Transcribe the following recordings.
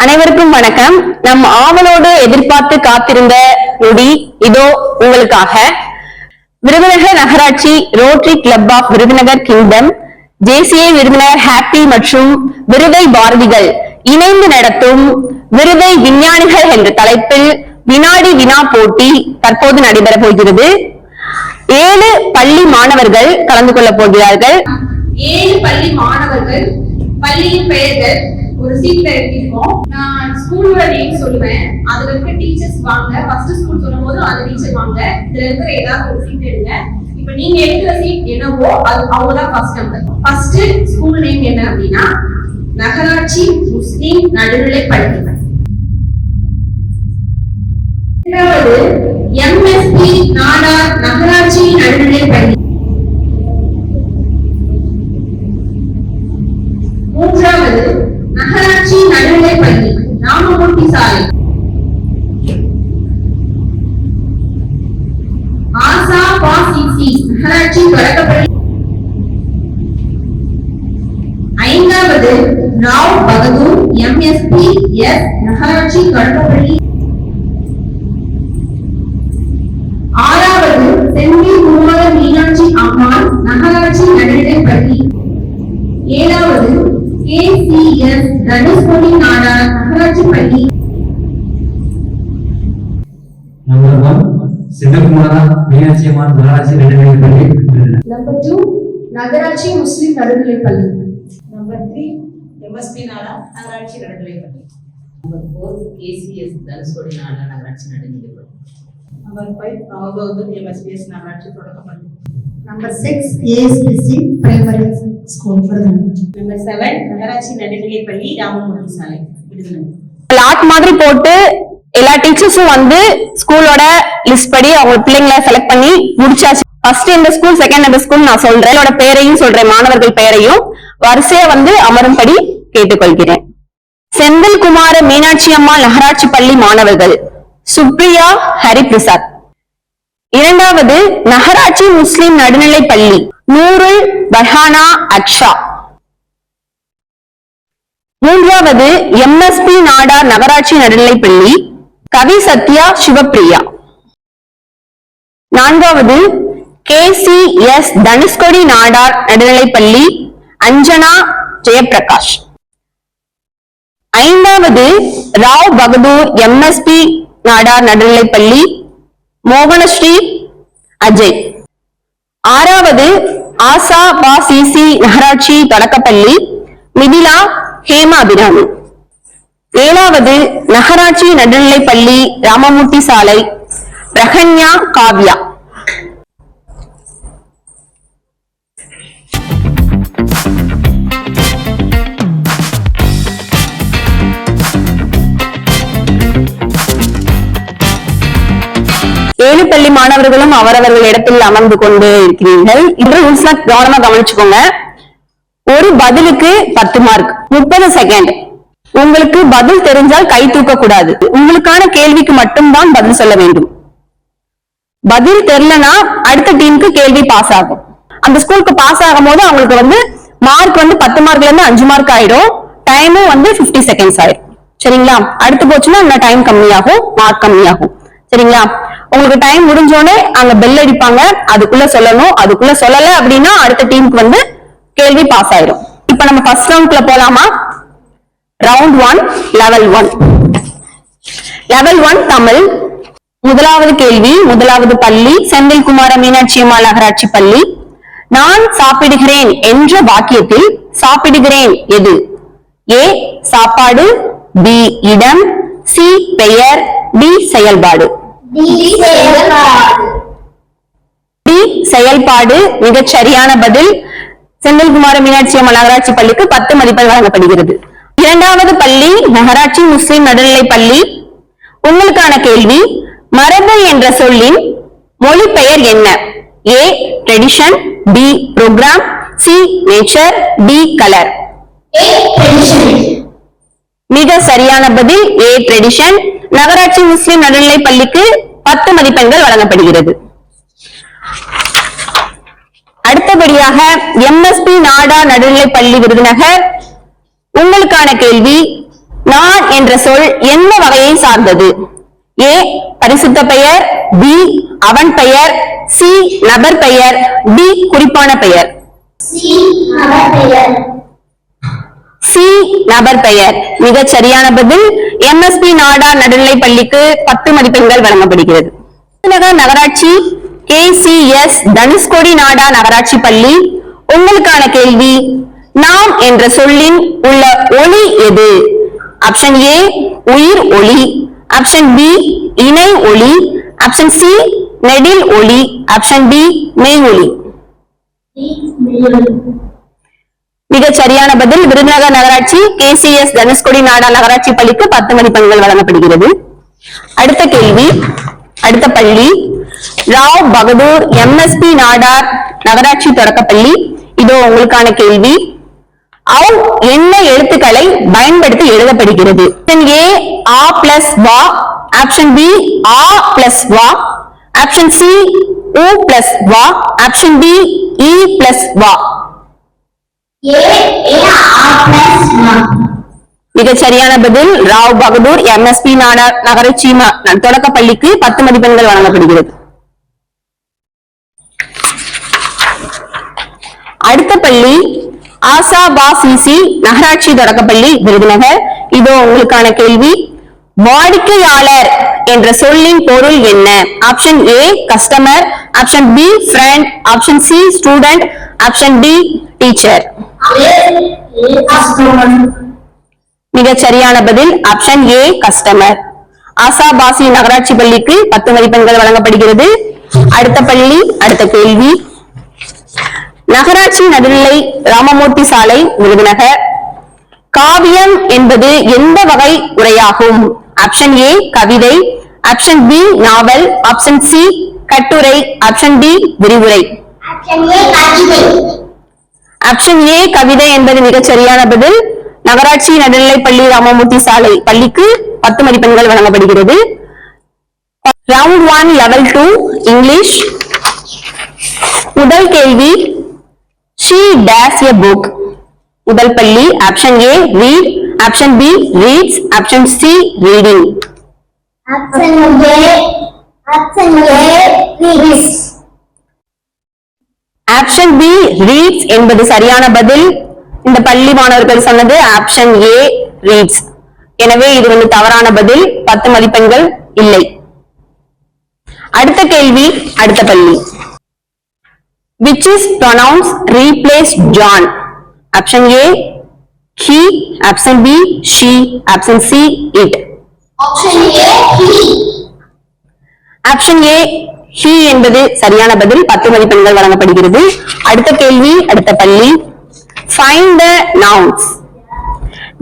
அனைவருக்கும் வணக்கம். நம் ஆவலோடு எதிர்பார்த்து காத்திருந்த நொடி இதோ உங்களுக்காக. விருதுநகர் நகராட்சி rotary club of Virudhunagar kingdom, JCA Virudhunagar happy மற்றும் விருதை பாரதிகள் இணைந்து நடத்தும் விருதை விஞ்ஞானிகள் என்ற தலைப்பில் வினாடி வினா போட்டி தற்போது நடைபெற போகிறது. 7 பள்ளி மாணவர்கள் கலந்து கொள்ள போகிறார்கள். 7 பள்ளி மாணவர்கள், பள்ளியின் பெயர்கள் ஒரு சீட்ல எழுதிருக்கோம். நான் ஸ்கூலோட நேம் சொல்லுவேன், அதுல இருக்க டீச்சர்ஸ் வாங்க. ஃபர்ஸ்ட் ஸ்கூல் சொல்லும்போது அந்த டீச்சர் வாங்க, இதுல இருக்கிற ஏதாவது ஒரு சீட் எடுங்க. இப்ப நீங்க எடுக்கிற சீட் என்னவோ அது அவங்கதான் first number. First school name என்ன அப்படின்னா நகராட்சி முஸ்லிம் நடுநிலைப் பள்ளி. இரண்டாவது எம்எஸ்பி நாடார் நகராட்சி நடுநிலைப் பள்ளி. மூன்றாவது நகராட்சி நடுநிலைப் பள்ளி ராமமூர்த்தி சாலை. ஆசா பாசிசி நகராட்சி தொடக்கப்பள்ளி. ஐந்தாவது ராவ் பகதூர் எம்எஸ்பி எஸ் நகராட்சி தொடக்கப்பள்ளி. ஆறாவது செந்தில் முகமது மீனாட்சி அம்மாள் நகராட்சி நடுநிலைப் பள்ளி. ஏழாவது KCS தனுஷ்கோடி நாடார் நகராட்சி பள்ளி. நம்பர் 1 சின்னகுமாரா மீனாட்சி அம்மாள் நகராட்சி நடுநிலைப் பள்ளி. நம்பர் 2 நகராட்சி முஸ்லிம் நடுநிலைப் பள்ளி. நம்பர் 3 MSP நாடார் நகராட்சி நடுநிலைப் பள்ளி. நம்பர் 4 KCS தனுஷ்கோடி நாடார் நகராட்சி நடுநிலைப் பள்ளி. நம்பர் 5 ராவபகதூர் MSPS நகராட்சி தொடக்கப்பள்ளி. Number 6 ASPC primary school. Number 7 நகராட்சி நடுநிலைப் பள்ளி ராமமூர்த்தி சாலை விருதுநகர். லாட் மாதிரி போட்டு எல்லா டீச்சர்ஸும் வந்து ஸ்கூலோட லிஸ்ட் படி அவங்க பிள்ளைங்களை செலக்ட் பண்ணி முடிச்சாச்சு. ஃபர்ஸ்ட் இந்த ஸ்கூல், செகண்ட் இந்த ஸ்கூல் நான் சொல்றேன். என்னோட பெயரையும் சொல்றேன், மாணவர்கள் பெயரையும் வரிசையா வந்து அமரும்படி கேட்டுக்கொள்கிறேன். செந்தில் குமார மீனாட்சி அம்மாள் நகராட்சி பள்ளி மாணவர்கள் சுப்ரியா ஹரிபிரசாத். இரண்டாவது நகராட்சி முஸ்லிம் நடுநிலைப் பள்ளி நூருல் பஹானா அக்ஷா. மூன்றாவது எம்எஸ்பி நாடார் நகராட்சி நடுநிலைப் பள்ளி கவி சத்யா சிவப்பிரியா. நான்காவது KCS தனுஷ்கோடி நாடார் நடுநிலைப் பள்ளி அஞ்சனா ஜெயபிரகாஷ். ஐந்தாவது ராவ் பகதூர் MSP நாடார் நடுநிலைப் பள்ளி மோகனஸ்ரீ அஜய். ஆறாவது ஆசா பாசிசி நகராட்சி தொடக்கப்பள்ளி மிதிலா ஹேமா அபிராமி. ஏழாவது நகராட்சி நடுநிலைப் பள்ளி ராமமூர்த்தி சாலை பிரகன்யா காவ்யா. ஏழு பள்ளி மாணவர்களும் அவரவர்கள் இடத்தில் அமர்ந்து கொண்டு இருக்கிறீர்கள். இந்த ரூல்ஸ்ல கவனமா கவனிச்சுக்கோங்க. ஒரு பதிலுக்கு 10 மார்க், 30 செகண்ட். உங்களுக்கு பதில் தெரிஞ்சால் கை தூக்க கூடாது. உங்களுக்கான கேள்விக்கு மட்டும்தான் பதில் சொல்ல வேண்டும். பதில் தெரியலனா அடுத்த டீமுக்கு கேள்வி பாஸ் ஆகும். அந்த ஸ்கூலுக்கு பாஸ் ஆகும் போது அவங்களுக்கு வந்து மார்க் வந்து 10 மார்க்ல இருந்து 5 மார்க் ஆயிடும். டைமும் வந்து 50 செகண்ட்ஸ் ஆயிடும். சரிங்களா? அடுத்து போச்சுன்னா இன்னும் டைம் கம்மியாகும், மார்க் கம்மியாகும். சரிங்களா? உங்களுக்கு டைம் முடிஞ்சோடனே அங்க பெல் அடிப்பாங்க, அதுக்குள்ள சொல்லணும். அதுக்குள்ள சொல்லல அப்படின்னா அடுத்த டீமுக்கு வந்து கேள்வி பாஸ் ஆயிடும். இப்ப நம்ம ஃபர்ஸ்ட் ரவுண்ட்ல போலாமா? Round 1 level 1. லெவல் 1 தமிழ். முதலாவது கேள்வி, முதலாவது பள்ளி செந்தில் குமார மீனாட்சி அம்மாள் நகராட்சி பள்ளி. நான் சாப்பிடுகிறேன் என்ற வாக்கியத்தில் சாப்பிடுகிறேன் எது? A சாப்பாடு, B இடம், C பெயர், D செயல்பாடு. D செயல்பாடு மிகச் சரியான பதில். செந்தில் குமார மீனாட்சி அம்மாள் நகராட்சி பள்ளிக்கு 10 மதிப்பெண் வழங்கப்படுகிறது. இரண்டாவது பள்ளி நகராட்சி முஸ்லிம் நடுநிலைப் பள்ளி. உங்களுக்கான கேள்வி, மரபு என்ற சொல்லின் மொழிபெயர் என்ன? A tradition, B programme, C nature, D colour. மிக சரியான பதில் A ட்ரெடிஷன். நகராட்சி முஸ்லிம் நடுநிலைப் பள்ளிக்கு 10 மதிப்பெண்கள் வழங்கப்படுகிறது. அடுத்தபடியாக MSP நாடா நடுநிலைப் பள்ளி விருதுநகர். உங்களுக்கான கேள்வி, நான் என்ற சொல் எந்த வகையை சார்ந்தது? ஏ பரிசுத்த பெயர், பி அவன் பெயர், சி நபர் பெயர், டி குறிப்பான பெயர். சி நபர் பெயர் மிகச் சரியான பதில். எம்எஸ்பி நாடார் நடுநிலை பள்ளிக்கு 10 மதிப்பெண்கள் வழங்கப்படுகிறது. விருதுநகர் நகராட்சி KCS தனுஷ்கோடி நாடார் நகராட்சி பள்ளி. உங்களுக்கான கேள்வி, நாம் என்ற சொல்லின் உள்ள ஒலி எது? ஆப்ஷன் ஏ உயிர் ஒலி, ஆப்ஷன் பி இணை ஒலி, ஆப்ஷன் சி நெடில் ஒலி, ஆப்ஷன் டி மெய் ஒலி. மிகச் சரியான பதில். விருதுநகர் நகராட்சி KCS தனுஷ்கோடி நாடார் நகராட்சி பள்ளிக்கு 10 மதிப்பெண்கள் வழங்கப்படுகிறது. அடுத்த கேள்வி, அடுத்த பள்ளி ராவ் பகதூர் MSP நாடார் நகராட்சி தொடக்கப்பள்ளி. இதோ உங்களுக்கான கேள்வி. அவ் என்ன எழுத்துக்களை பயன்படுத்தி எழுதப்படுகிறது? ஆப்ஷன் ஏ ஆ பிளஸ் வா, ஆப்ஷன் பி ஆ பிளஸ் வா, ஆப்ஷன் சி ஊ பிளஸ் வா, ஆப்ஷன் டி இ பிளஸ் வா. மிகச் சரியான பதில். ராவ் பகதூர் MSP நாடார் நகராட்சி தொடக்க பள்ளிக்கு 10 மதிப்பெண்கள் வழங்கப்படுகிறது. அடுத்த பள்ளி ஆசாபா சிசி நகராட்சி தொடக்கப்பள்ளி விருதுநகர். இதோ உங்களுக்கான கேள்வி. வாடிக்கையாளர் என்ற சொல்லின் பொருள் என்ன? Option A customer, option B friend, option C student, option T teacher. மிகச் சரியான பதில். Option A customer. ஆசாபாசி நகராட்சி பள்ளிக்கு 10 மதிப்பெண்கள் வழங்கப்படுகிறது. அடுத்த பள்ளி, அடுத்த கேள்வி. நகராட்சி நடுநிலை ராமமூர்த்தி சாலை விருதுநகர். காவியம் என்பது எந்த வகை உரையாகும்? ஆப்ஷன் ஏ கவிதை, ஆப்ஷன் பி நாவல், ஆப்ஷன் சி கட்டுரை, ஆப்ஷன் டி விரிவுரை. ஆப்ஷன் ஏ கவிதை என்பது மிகச் சரியான பதில். நகராட்சி நடுநிலை பள்ளி ராமமூர்த்தி சாலை பள்ளிக்கு 10 மதிப்பெண்கள் வழங்கப்படுகிறது. Round 1 level 2 English. முதல் கேள்வி, she dash a book. முதல் பள்ளி. Option A read, option B reads, option C reading. Option B reads என்பது சரியான பதில். இந்த பள்ளி மாணவர்கள் சொன்னது ஆப்ஷன் ஏ reads. எனவே இது தவறான பதில். 10 மதிப்பெண்கள் இல்லை. அடுத்த கேள்வி, அடுத்த பள்ளி. Which is pronouns replace John? Option A he, option B she, option C it. Option A he. Option A he என்பது சரியான பதில். 10 மதிப்பெண்கள் வழங்கப்படுகிறது. அடுத்த கேள்வி, அடுத்த பள்ளி. Find the nouns.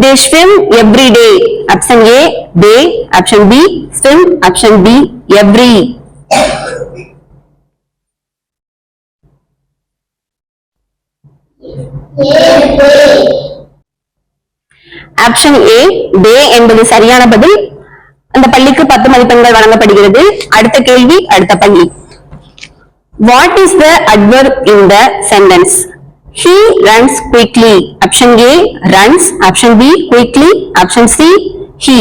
They swim every day. Option A they, option B swim, option B every. Option A D என்பது சரியான பதில். அந்த பள்ளிக்கு 10 மதிப்பெண்கள் வழங்கப்படுகிறது. அடுத்த கேள்வி, அடுத்த பள்ளி. What is the adverb in the sentence? He runs quickly. Option A runs, option B quickly, option C he.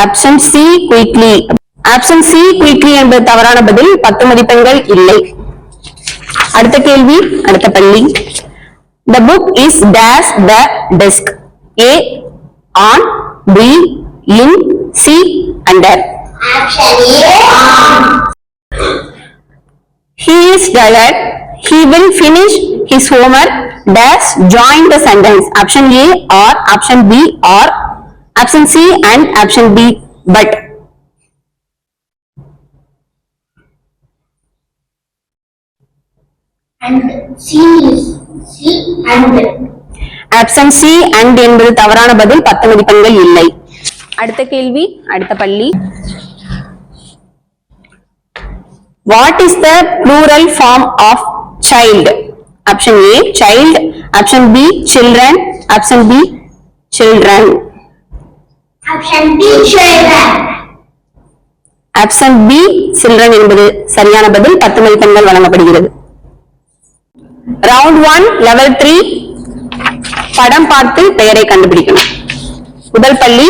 Option C quickly. Option C quickly என்பது தவறான பதில். 10 மதிப்பெண்கள் இல்லை. அடுத்த கேள்வி, அடுத்த பள்ளி. The book is dash the desk. A on, B in, C under. Option A on. He is tired. He will finish his homework. Dash join the sentence. Option A or, option B or, option C and option B but. And C and. Option C and என்பது தவறான பதில். 10 மதிப்பெண்கள் இல்லை. அடுத்த கேள்வி, அடுத்த பள்ளி. What is the plural form of child? Option A child, option B children, option B children. Option B children. Option B children என்பது சரியான பதில். 10 மதிப்பெண்கள் வழங்கப்படுகிறது. ரவுண்ட் 1 லெவல் 3 படம் பார்த்து பெயரை கண்டுபிடிக்கணும். முதல் பள்ளி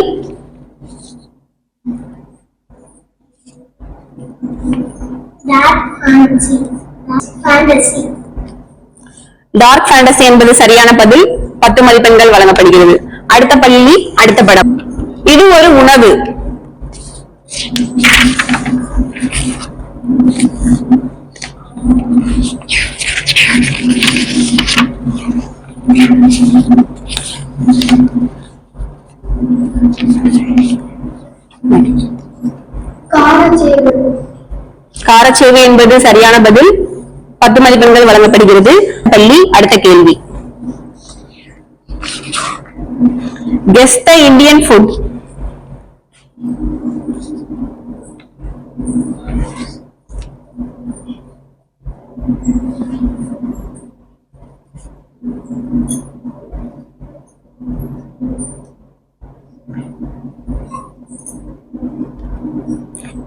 டார்க் ஃபேண்டசி என்பது சரியான பதில். 10 மதிப்பெண்கள் வழங்கப்படுகிறது. அடுத்த பள்ளி அடுத்த படம். இது ஒரு உணவு. காரச்சேவை என்பது சரியான பதில். 10 மதிப்பெண்கள் வழங்கப்படுகிறது. பள்ளி அடுத்த கேள்வி. Guess the Indian food.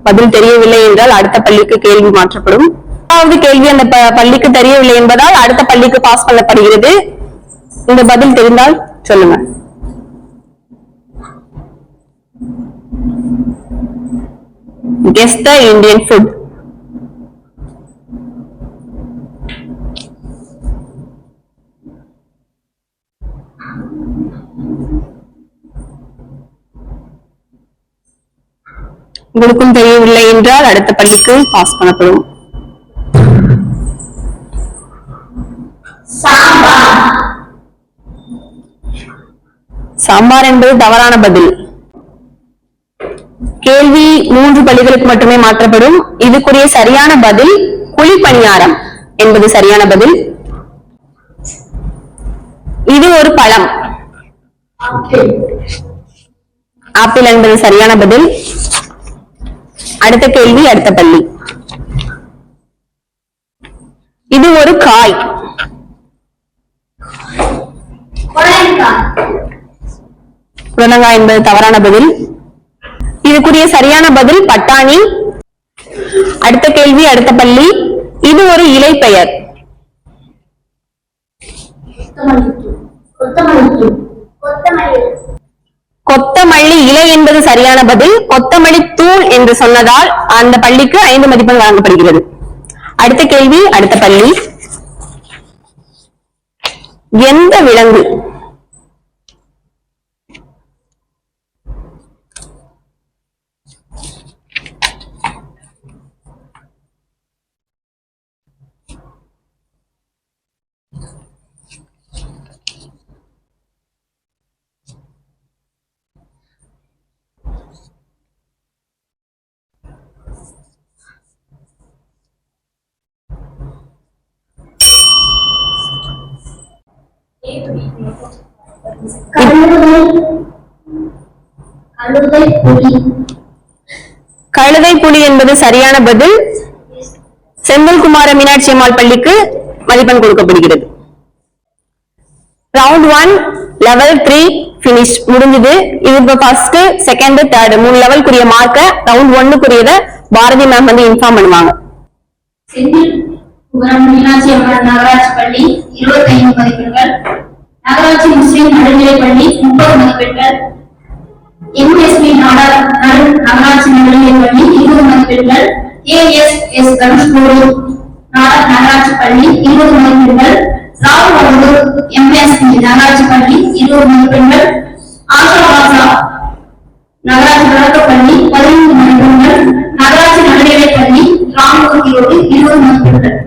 பதில் தெரியவில்லை என்றால் அடுத்த பள்ளிக்கு கேள்வி மாற்றப்படும். கேள்வி அந்த பள்ளிக்கு தெரியவில்லை என்பதால் அடுத்த பள்ளிக்கு பாஸ் பண்ணப்படுகிறது. இந்த பதில் தெரிந்தால் சொல்லுங்க. Guess the Indian food. உங்களுக்கும் தெரியவில்லை என்றால் அடுத்த பள்ளிக்கு பாஸ் பண்ணப்படும். சாம்பார் என்பது தவறான பதில். கேள்வி 3 பள்ளிகளுக்கு மட்டுமே மாற்றப்படும். இதுக்குரிய சரியான பதில் குழிப்பணியாரம் என்பது சரியான பதில். இது ஒரு பழம். ஆப்பிள் என்பது சரியான பதில். அடுத்த கேள்வி அடுத்த பள்ளி. இது ஒரு காய். புடலங்காய் என்பது தவறான பதில். இதுக்குரிய சரியான பதில் பட்டாணி. அடுத்த கேள்வி அடுத்த பள்ளி. இது ஒரு இலை பெயர். கொத்தமல்லி இலை என்பது சரியான பதில். கொத்தமல்லி தூள் என்று சொன்னதால் அந்த பள்ளிக்கு 5 மதிப்பெண் வழங்கப்படுகிறது. அடுத்த கேள்வி அடுத்த பள்ளி. எந்த விலங்கு? கழுதை புலி என்பது சரியான பதில். செந்தில்குமார மீனாட்சி அம்மாள் பள்ளிக்கு மதிப்பெண் கொடுக்கப்படுகிறது. ரவுண்ட் 1 லெவல் 3 பினிஷ் முடிஞ்சது. இது இப்ப ஃபர்ஸ்ட் செகண்ட் தேர்ட் 3 லெவலுக்குரிய மார்க்க ரவுண்ட் 1க்குரியத பாரதி மேம் வந்து இன்ஃபார்ம் பண்ணுவாங்க. செந்தில்குமரம் மீனாட்சி அம்மாள் நகராட்சி பள்ளி 25 மதிப்பெண்கள். நகராட்சி முஸ்லிம் நடுநிலைப் பள்ளி 30 மதிப்பெண்கள். எம்எஸ்பி நகராட்சி நடுநிலைப் பள்ளி 20 மதிப்பெண்கள். ஏஎஸ்எஸ் தனுஷ்கோடி நகராட்சி பள்ளி 20 மதிப்பெண்கள். ராவுவந்தூர் எம்எஸ்பி நகராட்சி பள்ளி 20 மதிப்பெண்கள். ஆஷாபாசா நகராட்சி தொடக்கப்பள்ளி 15 மதிப்பெண்கள். நகராட்சி நடுநிலைப் பள்ளி ராமூர்த்தி ரோடு 20 மதிப்பெண்கள்.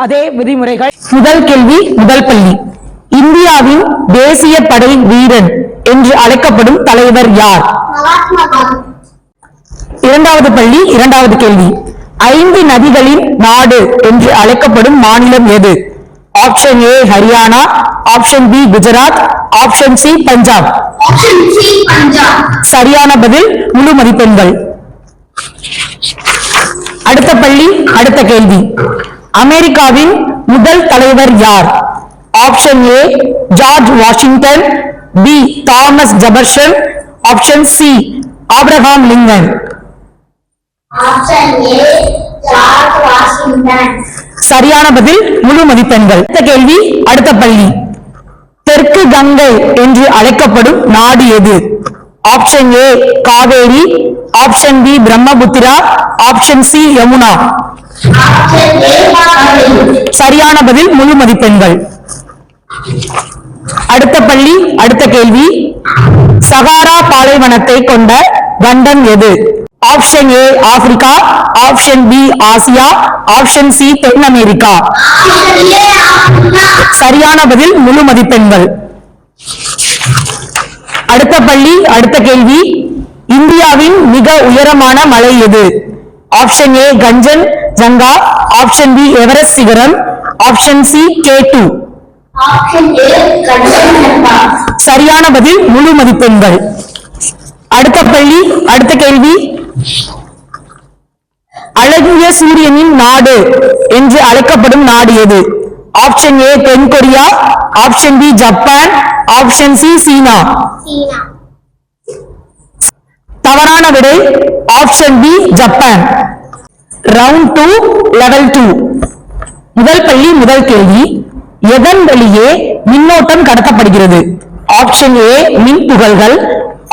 அதே விதிமுறைகள். முதல் கேள்வி முதல் பள்ளி. இந்தியாவின் தேசிய படை வீரன் என்று அழைக்கப்படும் தலைவர் யார்? இரண்டாவது பள்ளி இரண்டாவது கேள்வி. 5 நதிகளின் நாடு என்று அழைக்கப்படும் மாநிலம் எது? Option A Haryana, option B Gujarat, option C Punjab. சரியான பதில். முழு மதிப்பெண்கள். அடுத்த பள்ளி அடுத்த கேள்வி. அமெரிக்காவின் முதல் தலைவர் யார்? Option A George Washington, B Thomas Jefferson, option C Abraham Lincoln? Option A, George Washington. சரியான பதில், முழு மதிப்பெண்கள். அடுத்த கேள்வி, அடுத்த பள்ளி. தெற்கு கங்கை என்று அழைக்கப்படும் நாடு எது? Option A Kaveri, option B Brahmaputra, option C Yamuna. Option A, Kaveri. சரியான பதில், முழு மதிப்பெண்கள். அடுத்த பள்ளி, அடுத்த கேள்வி. சகாரா பாலைவனத்தை கொண்ட கண்டம் எது? Option A Africa, option B Asia, option C தென் அமெரிக்கா. Option A, Africa. சரியான பதில், முழு மதிப்பெண்கள். அடுத்த பள்ளி, அடுத்த கேள்வி. இந்தியாவின் மிக உயரமான மலை எது? Option A Kanchenjunga, option B Everest சிகரம், option C K2. Option A, Kanchenjunga. சரியான பதில், முழு மதிப்பெண்கள். அடுத்த பள்ளி, அடுத்த கேள்வி. அழகிய சூரியனின் நாடு என்று அழைக்கப்படும் நாடு எது? ஆப்ஷன் ஏ தென் Korea, option B Japan, option C China. China. தவறான விடை, option B Japan. Round 2, level 2. முதல் பள்ளி, முதல் கேள்வி. எதன் வழியே மின்னோட்டம் கடத்தப்படுகிறது? ஆப்ஷன் ஏ மின் துகள்கள்,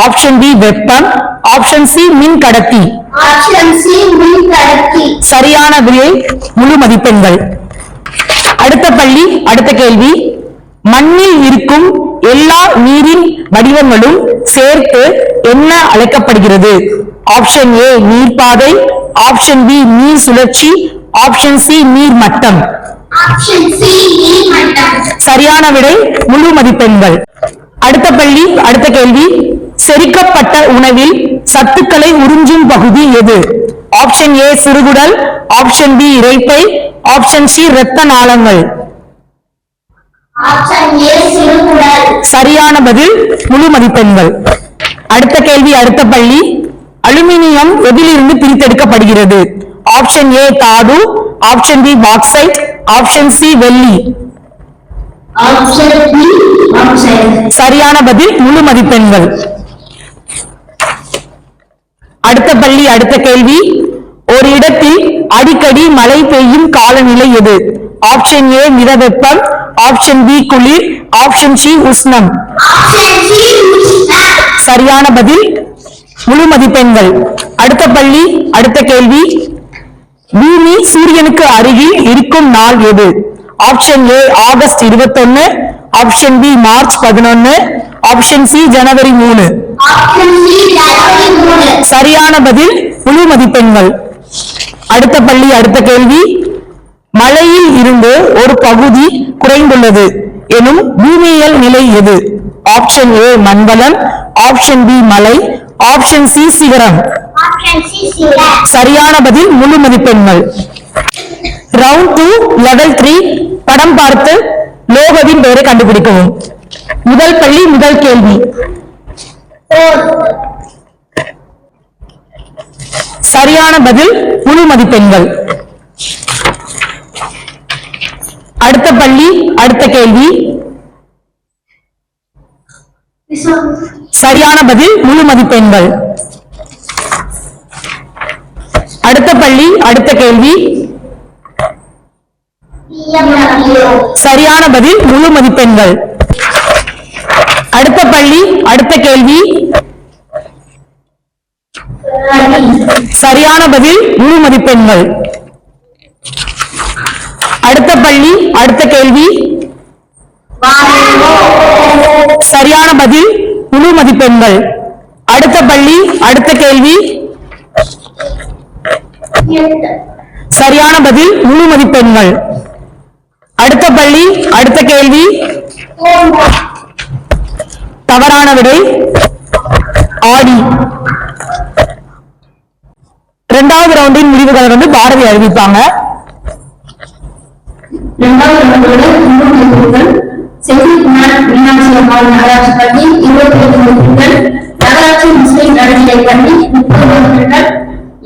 ஆப்ஷன் பி வெப்பம், ஆப்ஷன் சி மின் கடத்தி. Option C, மின்கடத்தி. சரியான விடை, முழு மதிப்பெண்கள். அடுத்த பள்ளி, அடுத்த கேள்வி. மண்ணில் இருக்கும் எல்லா நீரின் வடிவங்களும் சேர்த்து என்ன அழைக்கப்படுகிறது? ஆப்ஷன் ஏ நீர்ப்பாதை, ஆப்ஷன் பி நீர் சுழற்சி, ஆப்ஷன் சி நீர் மட்டம். Option C, நீர்மட்டம். சரியான விடை, முழு மதிப்பெண்கள். அடுத்த பள்ளி, அடுத்த கேள்வி. செரிக்கப்பட்ட உணவில் சத்துக்களை உறிஞ்சும் பகுதி எது? ஆப்ஷன் ஏ சிறுகுடல், ஆப்ஷன் பி இரைப்பை, ஆப்ஷன் சி இரத்த நாளங்கள். Option A, சிறுகுடல். சரியான பதில், முழு மதிப்பெண்கள். அடுத்த கேள்வி, அடுத்த பள்ளி. அலுமினியம் எதிலிருந்து பிரித்தெடுக்கப்படுகிறது? ஆப்ஷன் ஏ தாது, option B bauxite, option C வெள்ளி. Option B, oxide. சரியான பதில், முழு மதிப்பெண்கள். அடுத்த பள்ளி, அடுத்த கேள்வி. ஒரு இடத்தில் அடிக்கடி மழை பெய்யும் காலநிலை எது? ஆப்ஷன் ஏ மிதவெப்பம், ஆப்ஷன் பி குளிர், ஆப்ஷன் சி உஷ்ணம். Option C, உஷ்ணம். சரியான பதில், முழு மதிப்பெண்கள். அடுத்த பள்ளி, அடுத்த கேள்வி. பூமி சூரியனுக்கு அருகில் இருக்கும் நாள் எது? Option A August 21, option B March 11, option C ஜனவரி 3. Option C, ஜனவரி 3. சரியான பதில், முழு மதிப்பெண்கள். அடுத்த பள்ளி, அடுத்த கேள்வி. மலையில் இருந்து ஒரு பகுதி குறைந்துள்ளது எனும் பூமியியல் நிலை எது? ஆப்ஷன் ஏ மண்வளம், ஆப்ஷன் பி மலை, ஆப்ஷன் சி சிகரம். Option C, சிகரம். சரியான பதில், முழு மதிப்பெண்கள். Round 2, level 3. படம் பார்த்து லோகத்தின் பெயரை கண்டுபிடிக்கவும். முதல் பள்ளி, முதல் கேள்வி. சரியான பதில், முழு மதிப்பெண்கள். அடுத்த பள்ளி, அடுத்த கேள்வி. சரியான பதில், முழு மதிப்பெண்கள். அடுத்த பள்ளி, அடுத்த கேள்வி. சரியான பதில், முழு மதிப்பெண்கள். அடுத்த பள்ளி, அடுத்த கேள்வி. சரியான பதில், முழு மதிப்பெண்கள். அடுத்த பள்ளி, அடுத்த கேள்வி. சரியான பதில், முழு மதிப்பெண்கள். அடுத்த பள்ளி, அடுத்த கேள்வி. சரியான பதில், முழு மதிப்பெண்கள். அடுத்த பள்ளி, அடுத்த கேள்வி. தவறான விடை, ஆடி. இரண்டாவது ரவுண்டின் முடிவுகளை பாரதி அறிவிப்பாங்க. இரண்டாவது ரவுண்டோட மதிப்பெண்கள். செந்தில்குமார் மீனாட்சி அம்மாள் நகராட்சி பள்ளி 25 மதிப்பெண்கள், நகராட்சி முஸ்லிம் நடுநிலைப் பள்ளி 30 மதிப்பெண்கள்,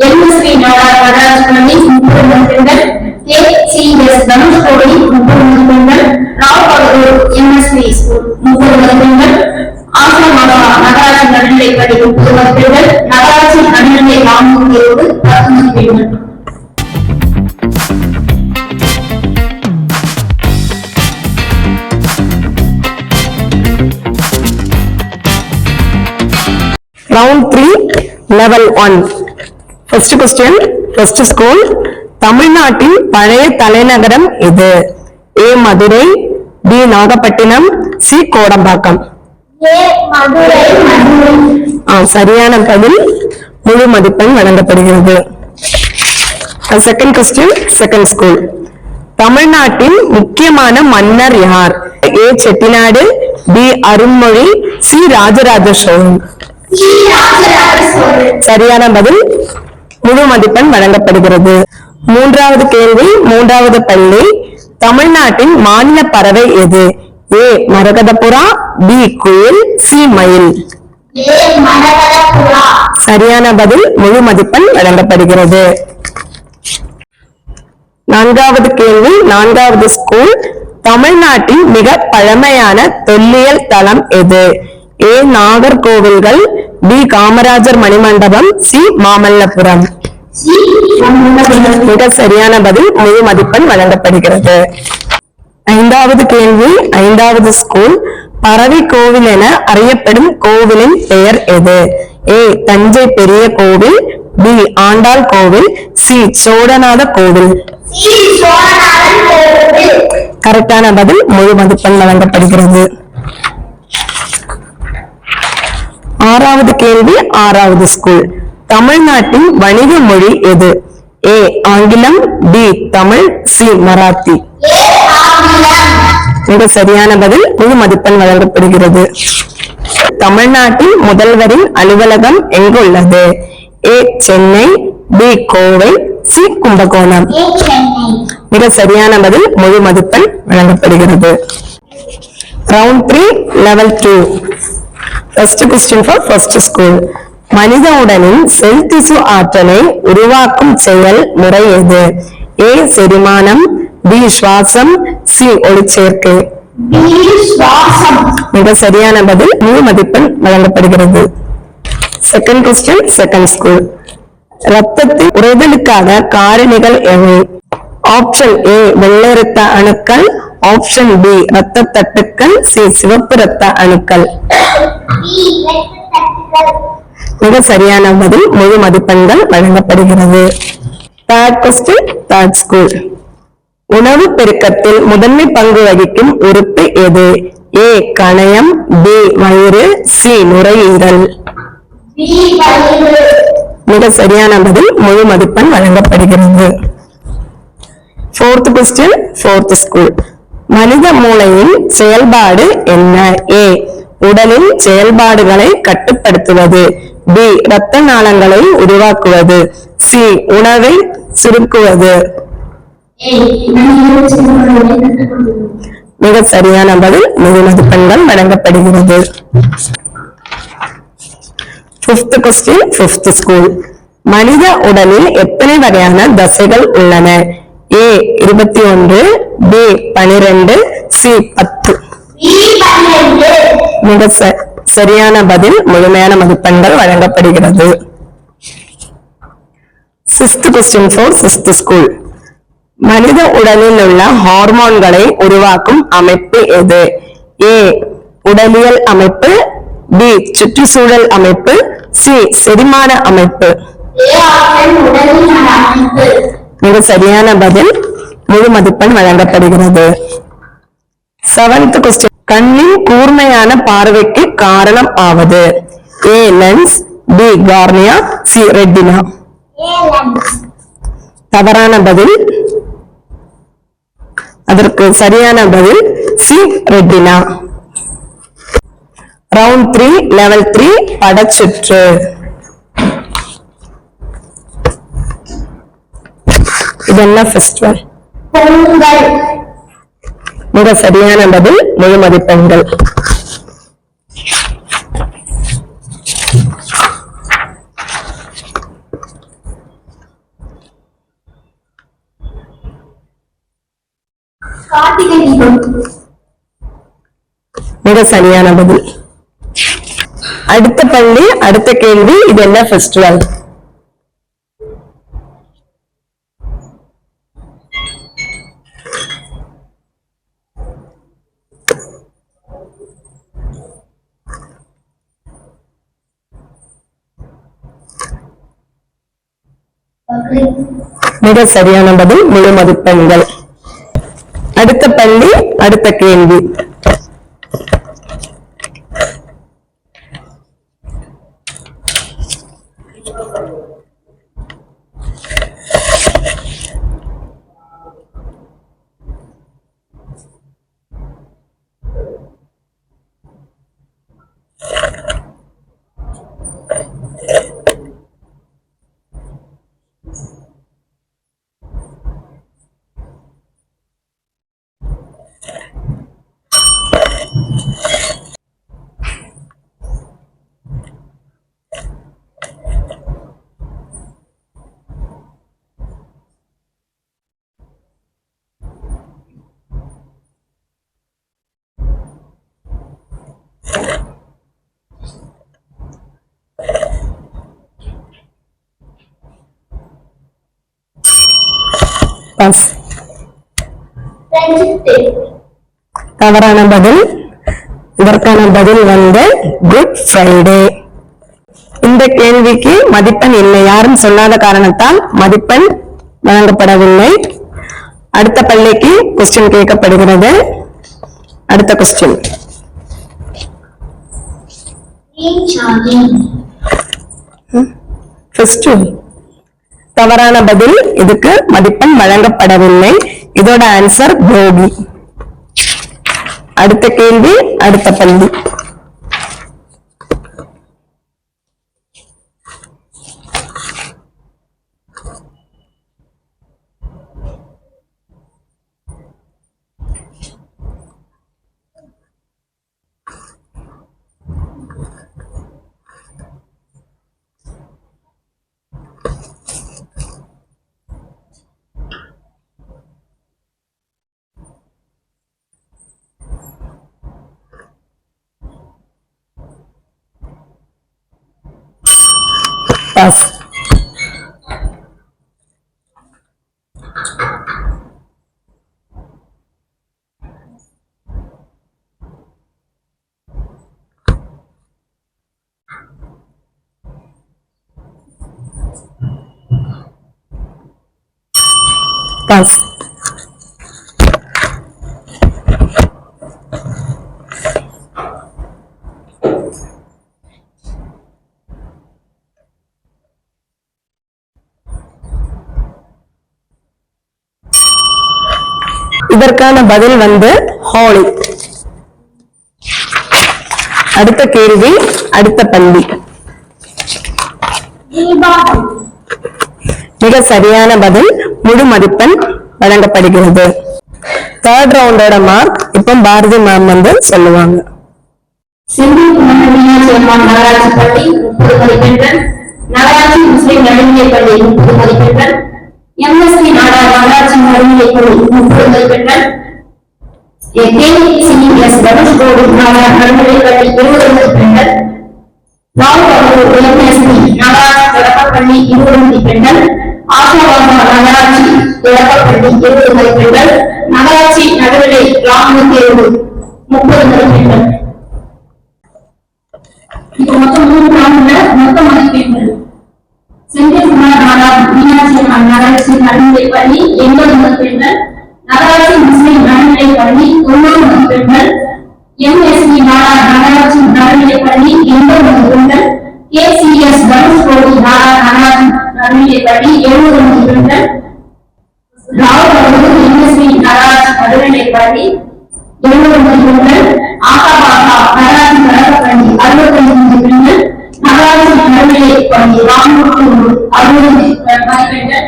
எம்எஸ்பி நாடார் நகராட்சி பள்ளி 30 மதிப்பெண்கள், KCS தனுஷ்கோடி 30 மதிப்பெண்கள், ராவ் எம்எஸ்பி 30 மதிப்பெண்கள், ஆசிரம நகராட்சி நடுநிலைப் பள்ளி 30 மதிப்பெண்கள். நகராட்சி நடுநிலை கிராமம் தேர்வு 10 மதிப்பெண்கள். Round 3, level 1. First question, first school. தமிழ்நாட்டின் பழைய தலைநகரம் எது? A Madurai, B Nagapattinam, C Kodambakkam. சரியான பதில், முழு மதிப்பெண் வழங்கப்படுகிறது. Second question, second school. தமிழ்நாட்டின் முக்கியமான மன்னர் யார்? A Chettinad, B Arunmozhi, C Rajaraja Cholan. சரியான பதில், முழு மதிப்பெண் வழங்கப்படுகிறது. மூன்றாவது கேள்வி, மூன்றாவது பள்ளி. தமிழ்நாட்டின் மாநில பறவை எது? A மரகதப்புறா, B குயில், C மயில். சரியான பதில், முழு மதிப்பெண் வழங்கப்படுகிறது. நான்காவது கேள்வி, நான்காவது ஸ்கூல். தமிழ்நாட்டின் மிக பழமையான தொல்லியல் தளம் எது? A நாகர்கோவில்கள், B காமராஜர் மணிமண்டபம், C மாமல்லபுரம். மிக சரியான பதில், முழு மதிப்பெண் வழங்கப்படுகிறது. ஐந்தாவது கேள்வி, ஐந்தாவது ஸ்கூல். பறவை கோவில் என அறியப்படும் கோவிலின் பெயர் எது? A தஞ்சை பெரிய கோவில், B ஆண்டாள் கோவில், C சோழநாத கோவில். கரெக்டான பதில், முழு மதிப்பெண் வழங்கப்படுகிறது. ஆறாவது கேள்வி, ஆறாவது ஸ்கூல். தமிழ்நாட்டின் வணிக மொழி எது? A ஆங்கிலம், B தமிழ், C மராத்தி. மிக சரியான பதில், முழு மதிப்பெண் வழங்கப்படுகிறது. தமிழ்நாட்டின் முதல்வரின் அலுவலகம் எங்குள்ளது? A Chennai, B Kovai, C Kumbakonam. மிக சரியான பதில், முழு மதிப்பெண் வழங்கப்படுகிறது. Round 3, level 2. First question for first school. மனித உடலின் செல் திசு ஆற்றலை உருவாக்கும் செயல் முறை எது? A செரிமானம், B சுவாசம், C ஒளிச்சேர்க்கை. மிக சரியான பதில், முழு மதிப்பெண் வழங்கப்படுகிறது. Second question, second school. ரத்தத்தின் உறைதலுக்கான காரணிகள் எவை? ஆப்ஷன் A வெள்ளை இரத்த அணுக்கள், ஆப்ஷன் B இரத்த தட்டுக்கள், C சிவப்பு இரத்த அணுக்கள். மிக சரியான பதில், முழு மதிப்பெண்கள் வழங்கப்படுகிறது. Third question, third school. உணவு பெருக்கத்தில் முதன்மை பங்கு வகிக்கும் உறுப்பு எது? A கணையம், B வயிறு, C நுரையீரல். மிக சரியான பதில், முழு மதிப்பெண் வழங்கப்படுகிறது. Fourth question, fourth school. மனித மூளையின் செயல்பாடு என்ன? A உடலின் செயல்பாடுகளை கட்டுப்படுத்துவது, B இரத்த நாளங்களை உருவாக்குவது, C உணவை சுருக்குவது. மிக சரியான பதில், முழு மதிப்பெண்கள் வழங்கப்படுகிறது. Fifth question, fifth school. மனித உடலில் எத்தனை வகையான தசைகள் உள்ளன? A 21, B 12, C 10. மிக சரியான பதில், முழுமையான மதிப்பெண்கள் வழங்கப்படுகிறது. Sixth question for sixth school. மனித உடலில் உள்ள ஹார்மோன்களை உருவாக்கும் அமைப்பு எது? A உடலியல் அமைப்பு, B சுற்றுச்சூழல் அமைப்பு, C செரிமான அமைப்பு. மிக சரியான பதில், முழு மதிப்பெண் வழங்கப்படுகிறது. Seventh question. கண்ணின் கூர்மையான பார்வைக்கு காரணம் ஆவது? A lens, B cornea, C retina. தவறான பதில். அதற்கு சரியான பதில் C ரெட்டினா. Round 3, level 3 படச்சுற்று. இது என்ன ஃபெஸ்டிவல்? பொங்கல். மிக சரியான பதில், முழு மதிப்பெண்கள். கார்த்திகை தீபம். மிக சரியான பதில். அடுத்த பள்ளி அடுத்த கேள்வி, இது என்ன ஃபெஸ்டிவல்? மிக சரியான பதில், முழு மதிப்பெண்கள். அடுத்த பள்ளி அடுத்த கேள்வி. தவறான பதில். இதற்கான பதில் வந்து குட் ஃப்ரைடே. இந்த கேள்விக்கு மதிப்பெண் இல்லை, யாரும் சொல்லாத காரணத்தால் மதிப்பெண் வழங்கப்படவில்லை. அடுத்த பள்ளிக்கு கொஸ்டின் கேட்கப்படுகிறது. அடுத்த கொஸ்டின். தவறான பதில், இதுக்கு மதிப்பெண் வழங்கப்படவில்லை. இதோட ஆன்சர் போகி. அடுத்த கேள்வி அடுத்த பள்ளி. பாஸ். பாஸ். இதற்கான பதில் வந்து ஹோலி. அடுத்த கேள்வி அடுத்த பள்ளி. மிக சரியான பதில், முழு மதிப்பெண் வழங்கப்படுகிறது. தேர்ட் ரவுண்டோட மார்க் இப்போ பாரதி மேம் வந்து சொல்லுவாங்க. செந்தில்குமார் மீனாட்சி அம்மாள் நகராட்சி பள்ளி 30 மதிப்பெண்கள், நகராட்சி முஸ்லிம் நடுநிலைப் பள்ளி 30 மதிப்பெண்கள், எம்எஸ்பி நாடார் நகராட்சி நடுநிலைப் பள்ளி 30 மதிப்பெண்கள், கேசிஎஸ் தனுஷ்கோடி நாடார் நடுநிலைப் பள்ளி 20 மதிப்பெண்கள், ராவுகர் எம்எஸ்பி நகராட்சி தொடக்கப்பள்ளி 20 மதிப்பெண்கள், ஆசாபாபா நகராட்சி தொடக்கப்பள்ளி 20 மதிப்பெண்கள், நகராட்சி நடுநிலை கிராம தேர்வு 30 மதிப்பெண்கள். இப்போ மொத்தம் 3 கிராமங்கள மொத்த மதிப்பெண்கள். செந்தில்குமார் நாடார் மீனாட்சி அம்மாள் நகராட்சி நடுநிலைப் பள்ளி 80 மதிப்பெண்கள், நகராட்சி முஸ்லிம் நடுநிலைப் பள்ளி 90 மதிப்பெண்கள், எம்எஸ்பி நாடார் நகராட்சி நடுநிலைப் பள்ளி 80 மதிப்பெண்கள், கேசிஎஸ் தனுஷ்கோடி நாடார் நகராட்சி நடுநிலைப் பள்ளி 70 மதிப்பெண்கள், ராவுகர் எம்எஸ்பி நகராட்சி நடுநிலைப் பள்ளி 70 மதிப்பெண்கள், ஆசாபாபா நகராட்சி தொடக்கப்பள்ளி 65 மதிப்பெண்கள், நகராட்சி நடுநிலைப் பள்ளி ராமூர்த்தி 60 மதிப்பெண்கள்.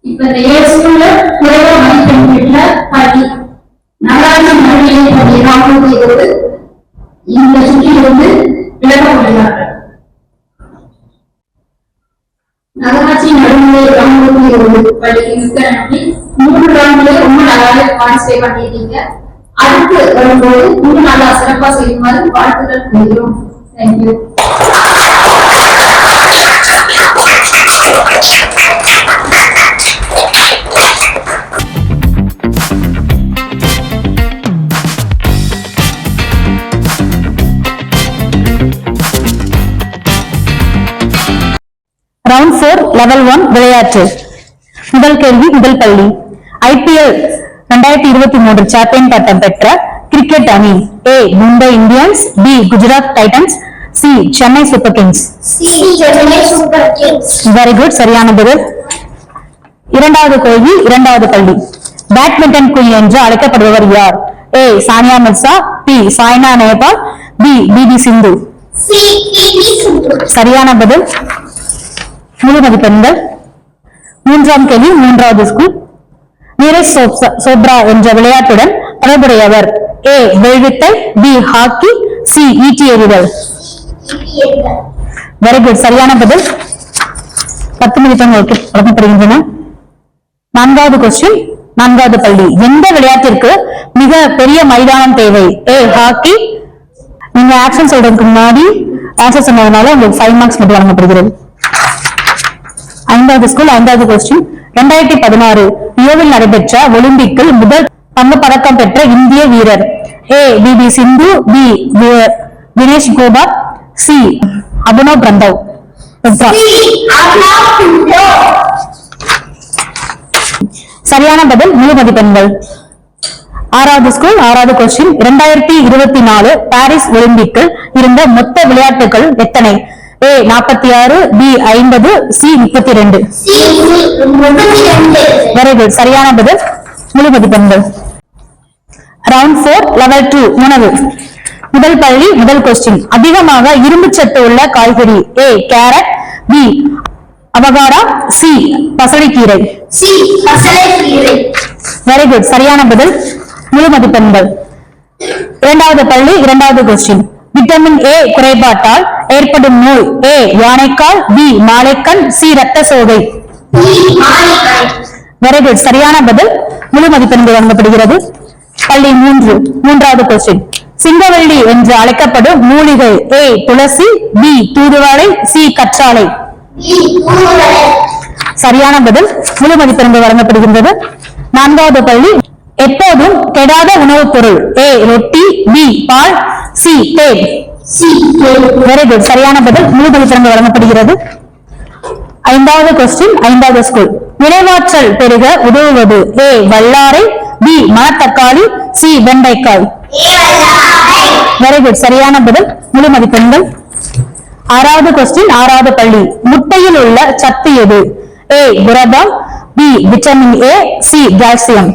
இப்ப இந்த 7 ஸ்கூல்ல குறைவா மதிப்பெண் பெற்ற பள்ளி நகராட்சி நடுநிலைப் பள்ளி ராமூர்த்தி இந்த சுற்றிலிருந்து விலகப்படுகிறார்கள். நகராட்சி நடுநிலை ராமூர்த்தி பள்ளிக்கு நன்றி. 3 ரவுண்ட்ல ரொம்ப நல்லா பார்ட்டிசிபேட் பண்ணிருக்கீங்க. அடுத்து வரும்போது இன்னும் நல்லா சிறப்பா செய்யுமாறு வாழ்த்துக்கள் கூறுகிறோம். தேங்க்யூ. ரவுண்ட் 4 லெவல் 1 விளையாட்டு. முதல் கேள்வி முதல் பள்ளி. IPL 2023 சாம்பியன் பட்டம் பெற்ற கிரிக்கெட் அணி A Mumbai Indians, B Gujarat Titans, C Chennai super Kings. Chennai Super Kings. Very good, சரியான பதில். இரண்டாவது கேள்வி இரண்டாவது பள்ளி. பேட்மிண்டன் குயின் என்று அழைக்கப்படுபவர் யார்? A Sania Mirza, B Saina Nehwal, B PV Sindhu. C PV Sindhu. சரியான பதில். முழு மதிப்பெண்கள். மூன்றாம் கேள்வி மூன்றாவது ஸ்கூல். நீரஜ் சோப்ரா என்ற விளையாட்டுடன் தொடர்புடையவர்? A வில்வித்தை, B ஹாக்கி, C ஈட்டி எறிதல். வெரி குட், சரியான பதில். 10 மதிப்பெண்களுக்கு வழங்கப்படுகின்றன. நான்காவது கொஸ்டின் நான்காவது பள்ளி. எந்த விளையாட்டிற்கு மிக பெரிய மைதானம் தேவை? A hockey. நீங்க ஆக்ஷன் சொல்றதுக்கு முன்னாடி ஆன்சர் சொன்னதுனால உங்களுக்கு 5 மார்க்ஸ் மட்டும் வழங்கப்படுகிறது. ஐந்தாவது ஸ்கூல் ஐந்தாவது கொஸ்டின். 2016 ரியோவில் நடைபெற்ற ஒலிம்பிக்கில் முதல் தங்கப் பதக்கம் பெற்ற இந்திய வீரர்? A PV Sindhu, B Vinesh கோபாக், C Abhinav பிரந்தவ். சரியான பதில். முழு மதிப்பெண்கள். ஆறாவது ஸ்கூல் ஆறாவது கொஸ்டின். 2024 பாரிஸ் ஒலிம்பிக்கில் இருந்த மொத்த விளையாட்டுகள் எத்தனை? A 46, B 50, C 32. Very good, சரியான பதில். முழு மதிப்பெண்கள். ரவுண்ட் 4 லெவல் 2 உணவு. முதல் பள்ளி முதல் கொஸ்டின். அதிகமாக இரும்பு சத்து உள்ள காய்கறி? A carrot, B avocado, C பசலைக்கீரை. C பசலைக்கீரை. வெரி குட், சரியான பதில். முழு மதிப்பெண்கள். இரண்டாவது பள்ளி இரண்டாவது கொஸ்டின். விட்டமின் A குறைபாட்டால் ஏற்படும் நோய்? A யானைக்கால், B மாலைக்கண், C ரத்த சோகை. வெரி குட், சரியான பதில். முழு மதிப்பெண்கள் வழங்கப்படுகிறது. பள்ளி மூன்றாவது கொஸ்டின். சிங்கவள்ளி என்று அழைக்கப்படும் மூலிகை? A துளசி, B தூதுவளை, C கற்றாழை. சரியான பதில். முழு மதிப்பெண்கள் வழங்கப்படுகின்றது. நான்காவது பள்ளி. எப்போதும் கெடாத உணவுப் பொருள்? A ரொட்டி, B பால், C தேன். வெரி குட், சரியான பதில். முழு மதிப்பெண்கள் வழங்கப்படுகிறது. ஐந்தாவது கொஸ்டின் ஐந்தாவது ஸ்கூல். நினைவாற்றல் பெருக உதவுவது? A வல்லாரை, B மணத்தக்காளி, C வெண்டைக்காய். வெரி குட், சரியான பதில். முழு மதிப்பெண்கள். ஆறாவது கொஸ்டின் ஆறாவது பள்ளி. முட்டையில் உள்ள சத்து எது? A புரதம், B vitamin A, C calcium.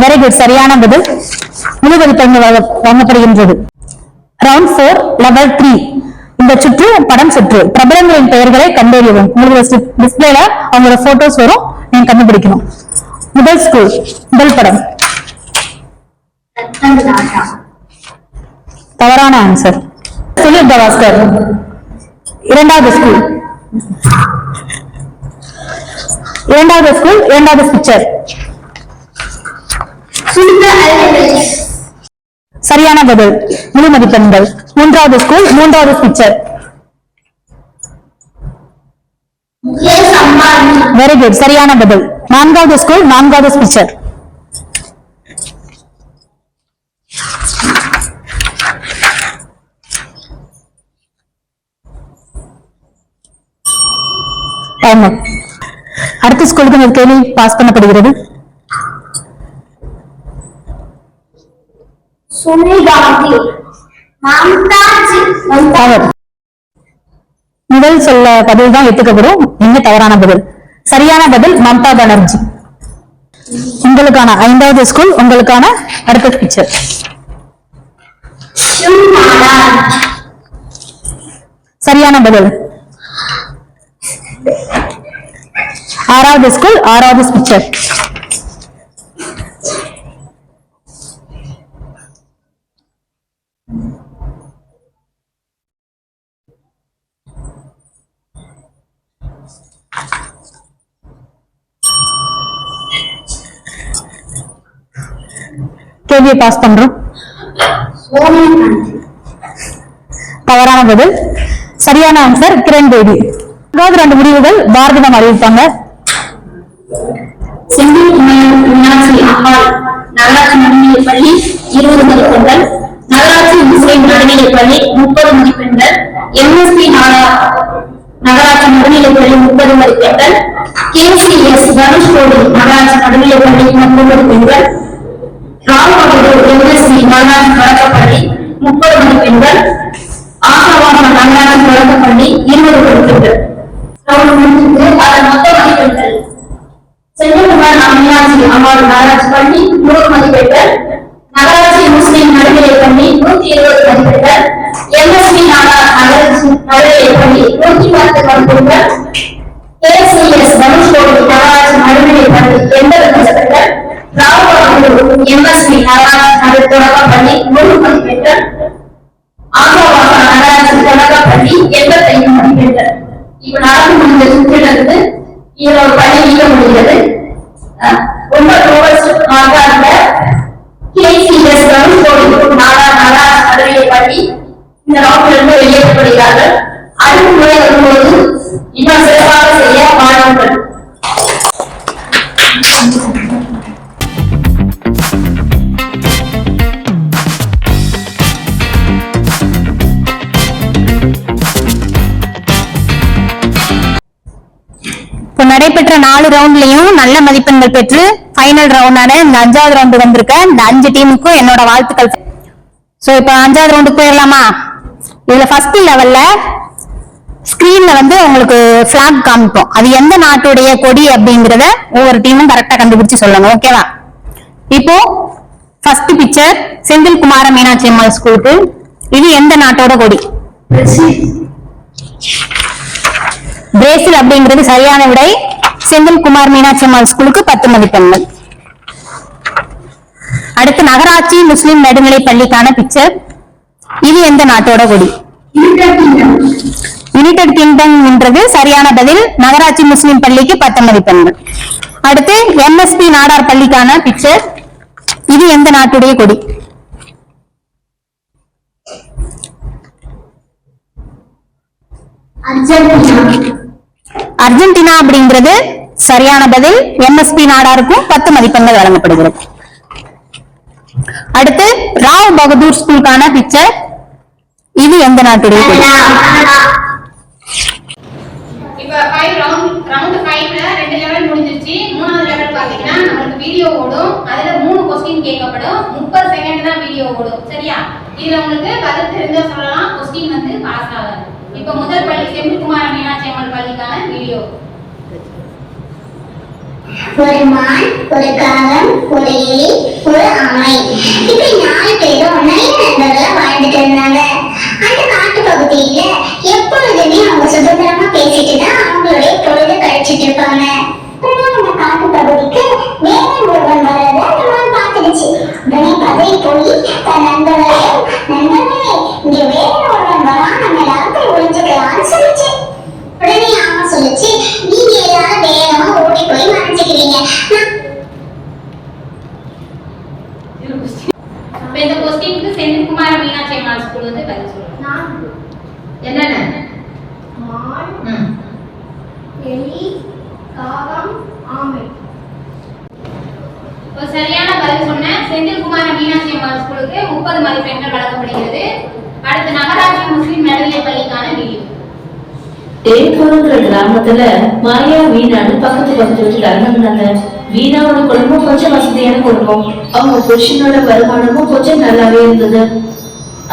Very good, சரியான பதில். முழு மதிப்பெண்கள் வழங்கப்படுகின்றது. Round 4 level 3. இந்த சுற்று படம் சுற்று. பிரபலங்களின் பெயர்களை கண்டறியவும். உங்களுக்கு டிஸ்பிளேல அவங்களோட போட்டோஸ் வரும், நீங்க கண்டுபிடிக்கணும். முதல் ஸ்கூல் முதல் படம். தவறான ஆன்சர். சுனில் கவாஸ்கர். இரண்டாவது ஸ்கூல் இரண்டாவது பிக்சர். சரியான பதில். முழு மதிப்பெண்கள். மூன்றாவது ஸ்கூல் மூன்றாவது பிக்சர். வெரி குட், சரியான பதில். நான்காவது ஸ்கூல் நான்காவது பிக்சர். அடுத்த ஸ்கூலுக்கு ஒரு கேள்வி பாஸ் பண்ணப்படுகிறது. முதல் சொல்ல பதில் தான் ஏற்றுக்கப்படும். நீங்க தவறான பதில். சரியான பதில் மம்தா பானர்ஜி. உங்களுக்கான ஐந்தாவது ஸ்கூல் உங்களுக்கான அடுத்த பிக்சர். சரியான பதில். ஆறாவது ஸ்கூல் ஆறாவது பிக்சர். கேள்வியை பாஸ் பண்றோம். தவறான பதில். சரியான ஆன்சர் கிரண் பேடி. ரெண்டு முடிவுகள் பாரதிடம் அறிவிப்பாங்க. செந்தில் மீனாட்சி அம்மாள் நகராட்சி நடுநிலைப்பள்ளி 20 மதிப்பெண்கள், நகராட்சி முஸ்லிம் நடுநிலைப்பள்ளி 30 மதிப்பெண்கள், MSP நகராட்சி நடுநிலைப்பள்ளி 30 மதிப்பெண்கள், KCS தனுஷ்கோடி நகராட்சி நடுநிலைப்பள்ளி 30 மதிப்பெண்கள், ராவ்பகதூர் MSc நகராட்சி தொடக்கப்பள்ளி 30 மதிப்பெண்கள், ஆசவாசம் நகராட்சி தொடக்கப்பள்ளி 20 மதிப்பெண்கள். அதன் மொத்த மதிப்பெண்கள்: செங்கல்பட்டு மீனாட்சி அம்மாள் நகராட்சி பள்ளி 100 மதிப்பெண்கள், நகராட்சி முஸ்லிம் நடுநிலைப்பள்ளி 120 மதிப்பெண்கள், MSc நகராட்சி நடுநிலைப்பள்ளி 110 மதிப்பெண்கள், KCS தனுஷ்கோடி நகராட்சி நடுநிலைப்பள்ளி 80 மதிப்பெண்கள், ராவ்பகதூர் MSc நகராட்சி தொடக்கப்பள்ளி 100 மதிப்பெண்கள், ஆசவாசம் நகராட்சி தொடக்கப்பள்ளி 85 மதிப்பெண்கள். இப்ப நடந்து முடிந்த சுற்றிலிருந்து இதுல ஒரு பள்ளி நீக்க முடிகிறது. ரொம்ப லோவஸ்ட் மார்க்காக KCS தனுஷ்கோடி நகராட்சி நடுநிலைப்பள்ளி இந்த ரவுண்ட்ல இருந்து வெளியேற்றப்படுகிறார்கள். அடுத்த முறை வரும்போது இன்னும் சிறப்பாக செய்ய மாணவர்கள். இப்போ நடைபெற்ற 4 ரவுண்ட்லயும் நல்ல மதிப்பெண்கள் பெற்று ஃபைனல் ரவுண்டான இந்த 5வது ரவுண்டு வந்திருக்க இந்த 5 டீமுக்கும் என்னோட வாழ்த்துக்கள். சோ இப்போ 5வது ரவுண்டுக்கு போயிடலாமா? இதுல ஃபர்ஸ்ட் லெவல்ல ஸ்கிரீன்ல உங்களுக்கு பிளாக் காமிப்போம். அது எந்த நாட்டுடைய கொடி அப்படிங்கறத ஒவ்வொரு டீமும் கரெக்டா கண்டுபிடிச்சு சொல்லுங்க. ஓகேவா? இப்போ ஃபர்ஸ்ட் பிக்சர் செந்தில் குமார மீனாட்சி அம்மாள் ஸ்கூலுக்கு. இது எந்த நாட்டோட கொடி? பிரேசில் அப்படிங்கிறது சரியான விடை. செந்தில் குமார் மீனாட்சி அம்மாள் ஸ்கூலுக்கு 10 மதிப்பெண்கள். அடுத்து நகராட்சி முஸ்லிம் நடுநிலை பள்ளிக்கான பிக்சர். இது எந்த நாட்டோட கொடி? யுனைடெட் கிங்டம் என்றது சரியான பதில். நகராட்சி முஸ்லிம் பள்ளிக்கு 10 மதிப்பெண்கள். அடுத்து MSP நாடார் பள்ளிக்கான பிக்சர். இது எந்த நாட்டுடைய கொடி? அர்ஜென்டினா அப்படிங்கிறது சரியான பதில். MSP நாடாருக்கும் 10 மதிப்பெண்கள் வழங்கப்படுகிறது. அடுத்து ராவ் பகதூர் ஸ்கூலுக்கான பிக்சர். இது எந்த நாட்டுடைய கொடி? இப்ப ரவுண்ட் 5ல 2 லெவல் முடிஞ்சிருச்சு. 3வது லெவல் பாத்தீங்கன்னா நமக்கு வீடியோ ஓடும். அதுல 3 क्वेश्चन கேட்கப்படும். 30 செகண்ட் தான் வீடியோ ஓடும். சரியா? இதுல உங்களுக்கு பதில் தெரிஞ்சா சொல்லலாம். क्वेश्चन பாஸ் ஆகாது. இப்ப முதல் பள்ளி செந்தில் குமார மீனாட்சி அம்மாள் பள்ளிக்கான வீடியோ. ஒரு மான், ஒரு காகம், ஒரு எலி, ஒரு ஆமை. இப்படி 4 பேரும் நிறைய நண்பர்களா வாழ்ந்துட்டு இருந்தாங்க. அந்த காட்டு பகுதியில எப்பொழுதுமே அவங்க சுதந்திரமா பேசிட்டு தான் அவங்களுடைய பொழுது கழிச்சிட்டு இருப்பாங்க. அந்த காட்டு பகுதிக்கு வேற ஒருவன் வர்றத அந்த மான் பார்த்துடுச்சு. உடனே பதறி போய் தன் நண்பர்களையும், நண்பர்களே இங்க வேற ஒருவன் வரா, நம்ம எல்லாரும் போய் ஒழிஞ்சுக்கலாம்னு சொல்லிச்சு. உடனே ஆமா சொல்லிச்சு, நீங்க எல்லாரும் வேகமா ஓடி போய் மறைஞ்சுக்கிறீங்க. இந்த क्वेश्चनக்கு செந்தில் குமார மீனாட்சி அம்மாள் ஸ்கூல் பதில் சொல்லுங்க. என்னென்ன? மான், எலி, காகம், ஆமை. ஒரு சரியான பதில் சொன்ன செந்தில் குமார மீனாட்சி அம்மாள் ஸ்கூலுக்கு 30 மதிப்பெண்கள் வழங்கப்படுகிறது. அடுத்து நகராட்சி முஸ்லிம் நடுநிலை பள்ளிக்கான வீடியோ. தேப்பூருங்கிற கிராமத்துல மாயா வீணான்னு பக்கத்து வீட்டுக்காரங்க இருந்தாங்க. வீணாவோட குடும்பம் கொஞ்சம் வசதியான குடும்பம். அவங்க புருஷனோட வருமானமும் கொஞ்சம் நல்லாவே இருந்தது.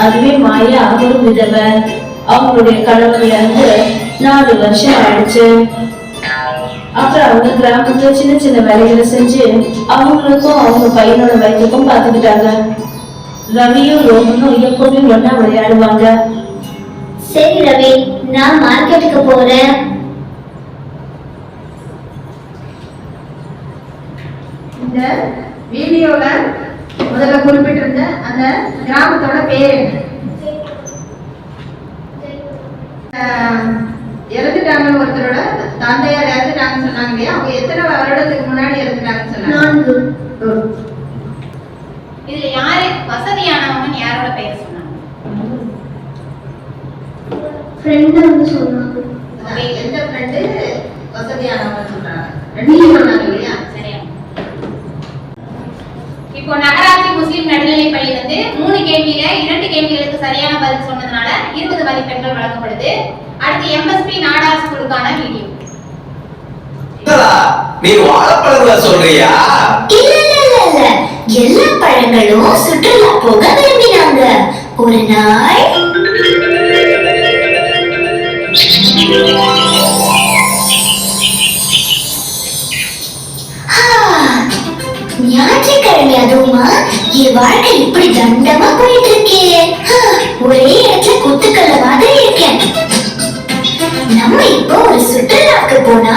அதுவே மாயா ஒரு விதவை. அவங்களுடைய கணவர் இருந்து 4 வருஷம் ஆயிடுச்சு. அப்புறம் அவங்க கிராமத்துல சின்ன சின்ன வேலைகளை செஞ்சு அவங்களுக்கும் அவங்க பையனோட வயதுக்கும் பார்த்துக்கிட்டாங்க. ரவியும் ரோஹனும் எப்பவுமே ஒன்னா விளையாடுவாங்க. சரி ரவி, நான் மார்க்கெட்டுக்கு போறேன். இந்த வீடியோல முதல்ல குறிப்பிட்டிருந்த அந்த கிராமத்தோட பேர் என்ன? இறந்துட்டாங்கன்னு ஒருத்தரோட தந்தையார் இறந்துட்டாங்கன்னு சொன்னாங்க இல்லையா? அவங்க எத்தனை வருடத்துக்கு முன்னாடி இறந்துட்டாங்கன்னு சொன்னாங்க? 4. இதுல யாரு வசதியானவங்கன்னு யாரோட பெயர் சொன்னாங்க? ஃப்ரெண்ட் வந்து சொன்னாங்க. எந்த ஃப்ரெண்டு வசதியானவங்க சொல்றாங்க? 2 சொன்னாங்க இல்லையா? சரியா. இப்போ நகராட்சி முஸ்லிம் நடுநிலை பள்ளி 3 கேள்வியில 2 கேள்விகளுக்கு சரியான பதில் சொன்னதுனால 20 மதிப்பெண்கள் வழங்கப்படுது. அடுத்து MSP நாடார் ஸ்கூலுக்கான வீடியோ. நீ வாழைப்பழங்களை சொல்றியா? இல்ல இல்ல இல்ல இல்ல, எல்லா பழங்களும் சுற்றுலா போக விரும்பினாங்க. ஒரு நாள் ஞாயிற்றுக்கிழமை அதுவுமா என் வாழ்க்கை இப்படி தண்டமா போயிட்டு இருக்கே. ஒரே இடத்துல குத்துக்கல்ல மாதிரி இருக்கேன். நம்ம இப்போ ஒரு சுற்றுலாவுக்கு போனா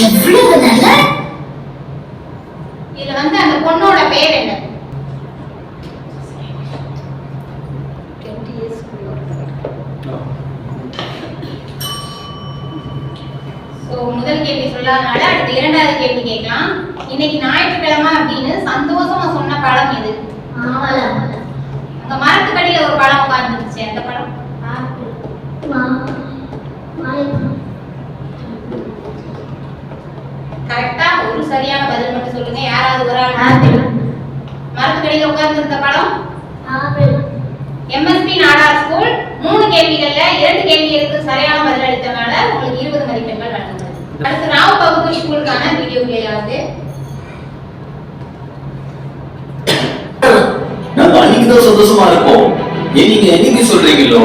எவ்வளவு நல்லா. இதுல வந்து அந்த பொண்ணோட பேர் என்ன? முதல் கேள்வி சொல்லாதனால அடுத்து இரண்டாவது கேள்வி கேட்கலாம். இன்னைக்கு ஞாயிற்றுக்கிழமை அப்படின்னு சந்தோஷமா சொன்ன பழம் எது? அங்க மரத்துக்கடியில ஒரு பழம் உட்கார்ந்துருச்சு, அந்த பழம் கரெக்டா ஒரு சரியான பதில் மட்டும் சொல்லுங்க. யாராவது ஒரு ஆள் மரத்துக்கடியில உட்கார்ந்து இருந்த பழம் எம்எஸ்பி நாடார் ஸ்கூல் 3 கேள்விகள்ல 2 கேள்விகளுக்கு சரியான பதில் அளித்தனால உங்களுக்கு 20 மதிப்பெண்கள் வழங்கப்படுது. அடுத்து ராவ் பகுதி ஸ்கூலுக்கான வீடியோ பிளேயாவது. நாங்க அன்னைக்குதான் சந்தோஷமா இருப்போம். நீங்க என்னைக்கு சொல்றீங்களோ,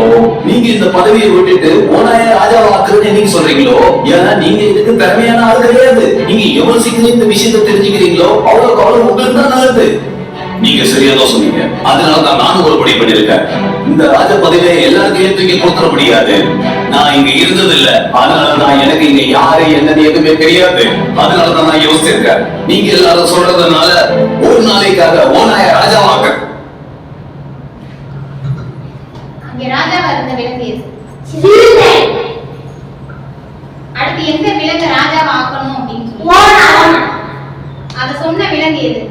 நீங்க இந்த பதவியை விட்டுட்டு ஓனாய ராஜாவை ஆக்குறதுன்னு என்னைக்கு சொல்றீங்களோ, ஏன்னா நீங்க இதுக்கு திறமையான ஆள் கிடையாது. நீங்க எவ்வளவு சீக்கிரம் இந்த விஷயத்தை தெரிஞ்சுக்கிறீங்களோ அவ்வளவு உங்களுக்கு தான் நல்லது. நீங்க சரியாதான் சொன்னீங்க. அதனாலதான் நானும் ஒரு படி பண்ணிருக்கேன். இந்த ராஜ பதவியை எல்லாருக்கும் தூக்கி கொடுத்துட முடியாது. நான் இங்க இருந்தது இல்ல, அதனாலதான் எனக்கு இங்க யாரு என்னன்னு எதுவுமே தெரியாது. அதனாலதான் நான் யோசிச்சிருக்கேன். நீங்க எல்லாரும் சொல்றதுனால ஒரு நாளைக்காக ஓனாய ராஜாவாக்க. அங்கே ராஜாவா இருந்த விலங்கு எது? அடுத்து எந்த விலங்கு ராஜாவா ஆக்கணும் அப்படின்னு சொல்லி அத சொன்ன விலங்கு எது?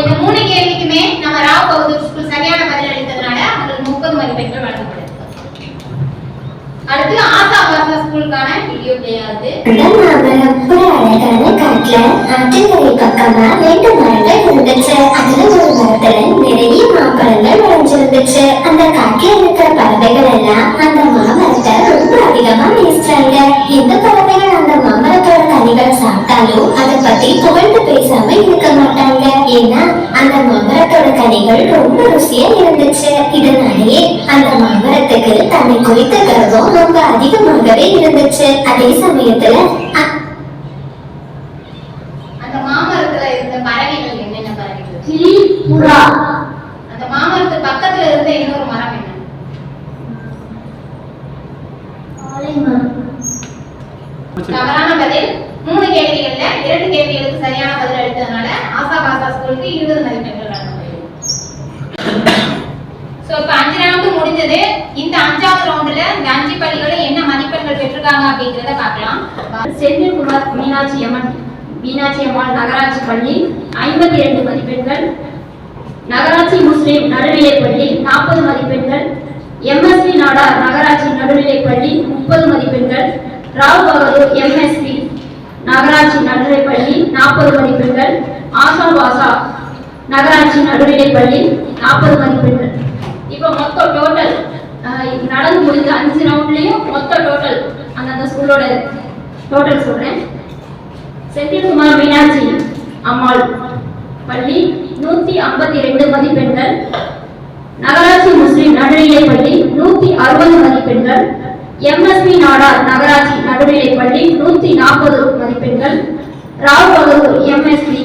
இந்த 3 கேள்விக்குமே நம்ம ராவ் பகதூர் ஸ்கூல் சரியான பதில் அளித்ததனால அவங்களுக்கு 30 மதிப்பெண்கள் வழங்கப்படுது. அடுத்து ஆசா பாசா ஸ்கூலுக்கான வீடியோ பிளேயாவது. அழகான காட்டுல ஆற்றங்கரை பக்கமா 2 மரங்கள் இருந்துச்சு. அதுல ஒரு மரத்துல நிறைய மாம்பழங்கள் விளைஞ்சிருந்துச்சு. அந்த காட்டுல இருக்கிற பறவைகள் எல்லாம் அந்த மாமரத்தை ரொம்ப அதிகமா நேசிச்சாங்க. எந்த பறவைகள் அந்த மாமரத்தோட கனிகளை சாப்பிட்டாலும் அதை பத்தி புகழ்ந்து பேசாம இருக்க மாட்டாங்க. ஏன்னா அந்த மாமரத்தோட கனிகள் ரொம்ப ருசியா இருந்துச்சு. இதனாலேயே அந்த மாமரத்துக்கு தன்னை குறித்த கர்வம் ரொம்ப அதிகமாகவே இருந்துச்சு. அதே சமயத்துல அந்த மாமரத்துல இருந்த பறவைகள் என்னென்ன பறவைகள்? கிளி, புறா. அந்த மாமரத்துக்கு பக்கத்துல இருந்த இன்னொரு மரம் என்ன? தவறான பதில். 3 கேள்விகள்ல 2 கேள்விகளுக்கு சரியான பதில் அளித்ததனால ஆசா பாசா ஸ்கூலுக்கு 20 மதிப்பெண்கள் வழங்கப்படுது. சோ இப்ப 5 ரவுண்ட் முடிஞ்சது. இந்த 5வது ரவுண்ட்ல இந்த 5 பள்ளிகளும் என்ன மதிப்பெண்கள் பெற்றிருக்காங்க அப்படிங்கறத பார்க்கலாம். செந்தில்குமார் மீனாட்சி அம்மாள் நகராட்சி பள்ளி 52 மதிப்பெண்கள், நகராட்சி முஸ்லிம் நடுநிலைப்பள்ளி 40 மதிப்பெண்கள், எம்எஸ்பி நாடார் நகராட்சி நடுநிலைப்பள்ளி 30 மதிப்பெண்கள், ராவ் பகதூர் எம்எஸ்பி நகராட்சி நடுநிலைப்பள்ளி 40 மதிப்பெண்கள், ஆசா பாசா நகராட்சி நடுநிலைப்பள்ளி 40 மதிப்பெண்கள். இப்போ மொத்தம் டோட்டல் நடந்து முடிஞ்ச 5 ரவுண்ட்லயும் மொத்த டோட்டல் அந்த ஸ்கூலோட டோட்டல் சொல்றேன். செந்தில்குமார் மீனாட்சி அம்மாள் பள்ளி 152 மதிப்பெண்கள், நகராட்சி முஸ்லிம் நடுநிலைப்பள்ளி 160 மதிப்பெண்கள், எம்எஸ்பி நாடார் நகராட்சி நடுநிலைப்பள்ளி 140 மதிப்பெண்கள், ராவ் பகதூர் எம்எஸ்பி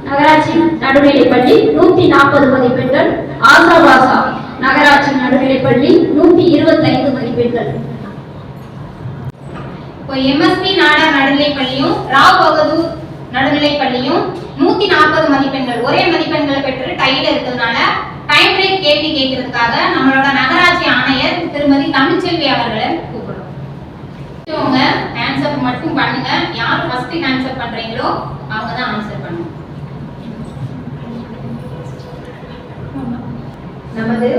நகராட்சி நடுநிலைப்பள்ளி 140 மதிப்பெண்கள், ஆசா பாசா நகராட்சி நடுநிலைப்பள்ளி 125 மதிப்பெண்கள். இப்போ எம்எஸ்பி நாடார் நடுநிலைப்பள்ளியும் ராவ் பகதூர் நடுநிலைப்பள்ளியும் 140 மதிப்பெண்கள் ஒரே மதிப்பெண்களை பெற்று டைல இருக்கிறதுனால டைம் பிரேக் கேள்வி கேட்கறதுக்காக நம்மளோட நகராட்சி ஆணையர் திருமதி தமிழ்ச்செல்வி அவர்களை கூப்பிடுறோம். இவங்க ஆன்சர் மட்டும் பண்ணுங்க. யார் ஃபர்ஸ்ட் ஆன்சர் பண்றீங்களோ அவங்க தான் ஆன்சர் பண்ணுங்க. நமது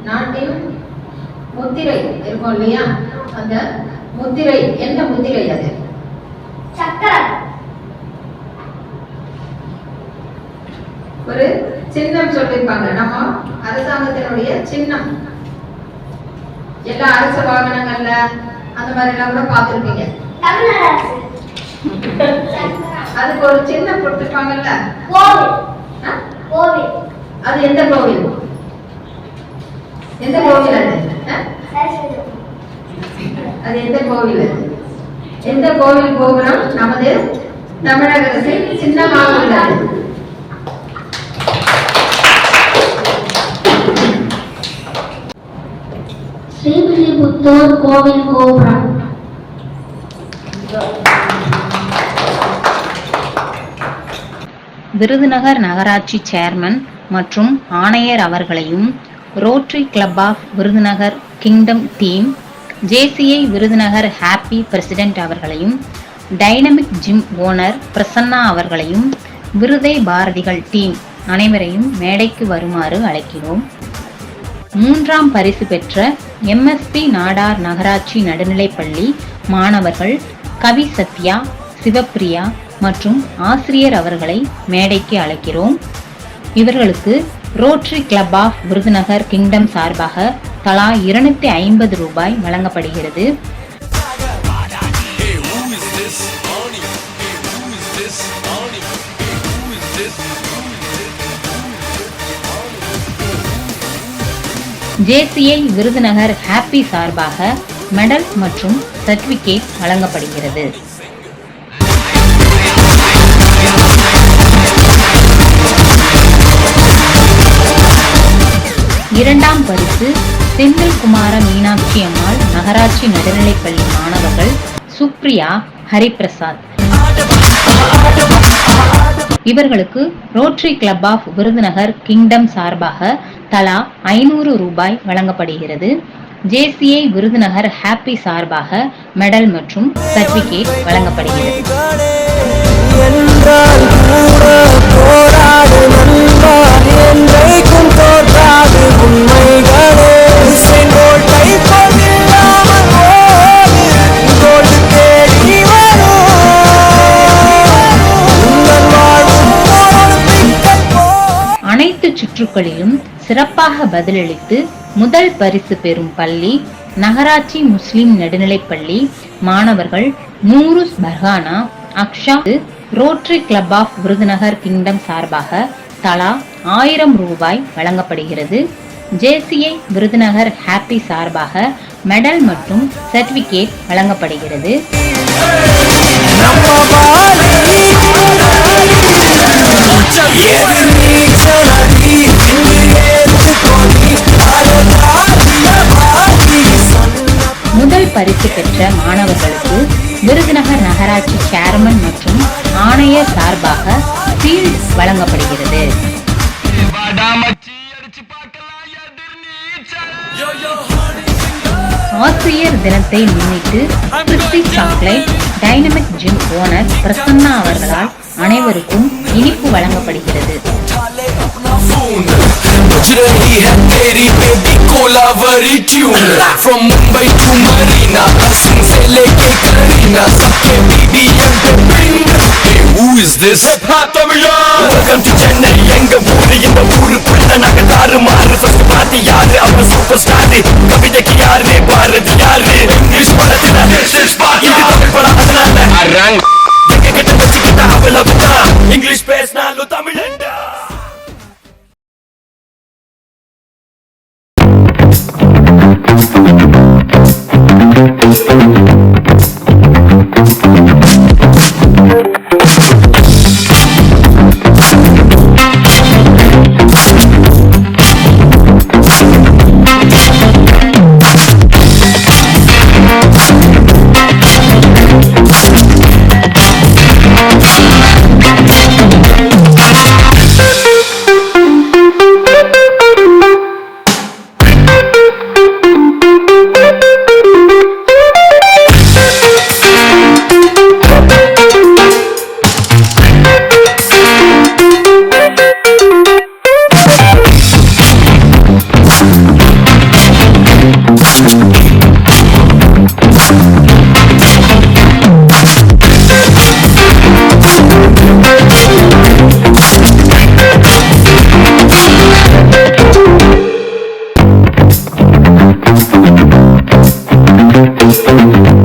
நாட்டின் முத்திரை இருக்கும் இல்லையா, அந்த முத்திரை எந்த முத்திரை அது? சக்கரம். ஒரு சின்னம் சொல்லிருப்பாங்க. நம்ம அரசாங்கத்தினுடைய சின்னம் எல்லா அரசு வாகனங்கள்ல அந்த மாதிரி எல்லாம் கூட பார்த்திருப்பீங்க. தமிழ்நாடு அரசு. அதுக்கு ஒரு சின்ன கொடுத்துருப்பாங்கல்ல, கோவில். ஆ? கோவில். அது எந்த கோவில்? எந்த கோவில் அது? ஆ? சரஸ்வதி. அது எந்த கோவில்? எந்த கோவில் கோபுரம் நமது தமிழக அரசின் சின்னமாக உள்ளது? ஸ்ரீவில்லிபுத்தூர் கோவில் கோபுரம். விருதுநகர் நகராட்சி சேர்மன் மற்றும் ஆணையர் அவர்களையும், rotary club of Virudhunagar kingdom team, JCI Virudhunagar happy president அவர்களையும், டைனமிக் ஜிம் ஓனர் பிரசன்னா அவர்களையும், விருதை பாரதிகள் டீம் அனைவரையும் மேடைக்கு வருமாறு அழைக்கிறோம். 3ஆம் பரிசு பெற்ற MSP நாடார் நகராட்சி நடுநிலைப்பள்ளி மாணவர்கள் கவி சத்யா, சிவப்பிரியா மற்றும் ஆசிரியர் அவர்களை மேடைக்கு அழைக்கிறோம். இவர்களுக்கு rotary club of Virudhunagar kingdom சார்பாக தலா 250 ரூபாய் வழங்கப்படுகிறது. ஜேசிஐ விருதுநகர் ஹாப்பி சார்பாக மெடல் மற்றும் சர்டிபிகேட் வழங்கப்படுகிறது. இரண்டாம் பரிசு செந்தில் குமார மீனாட்சி அம்மாள் நகராட்சி நடுநிலைப்பள்ளி மாணவர்கள் சுப்ரியா, ஹரிபிரசாத். இவர்களுக்கு rotary club of Virudhunagar kingdom சார்பாக தலா 500 ரூபாய் வழங்கப்படுகிறது. ஜேசிஐ விருதுநகர் ஹாப்பி சார்பாக மெடல் மற்றும் சர்டிபிகேட் வழங்கப்படுகிறது. அனைத்து சுற்றுகளிலும் சிறப்பாக பதிலளித்து முதல் பரிசு பெறும் பள்ளி நகராட்சி முஸ்லிம் நடுநிலைப்பள்ளி மாணவர்கள் Noorus Farhana, Aksha. Rotary club of Virudhunagar kingdom சார்பாக தலா 1000 ரூபாய் வழங்கப்படுகிறது. ஜேசிஐ விருதுநகர் ஹாப்பி சார்பாக மெடல் மற்றும் சர்டிபிகேட் வழங்கப்படுகிறது. முதல் பரிசு பெற்ற மாணவர்களுக்கு விருதுநகர் நகராட்சி சேர்மன் மற்றும் ஆணையர் சார்பாக ஷீல்ட் வழங்கப்படுகிறது. ஆசிரியர் தினத்தை முன்னிட்டு Christy chocolate dynamic gym owner Prasanna அவர்களால் அனைவருக்கும் இனிப்பு வழங்கப்படுகிறது. Who is this? Hip Hop Tamila. Welcome to Chennai. எங்க ஊரு இந்த ஊருக்குள்ள நாங்க தாறுமாறு. ஃபர்ஸ்ட் பார்ட்டி யாரு? அவன் சூப்பர் ஸ்டார். கவிதைக்கு யாரு? பாரதி யாரு? இங்கிலீஷ் படத்துல இது தமிழ் படம் அதனால எங்க கிட்ட வச்சுக்கிட்ட அவ்வளவுதான். இங்கிலீஷ் பேசினாலும் தமிழண்டா. Thank you.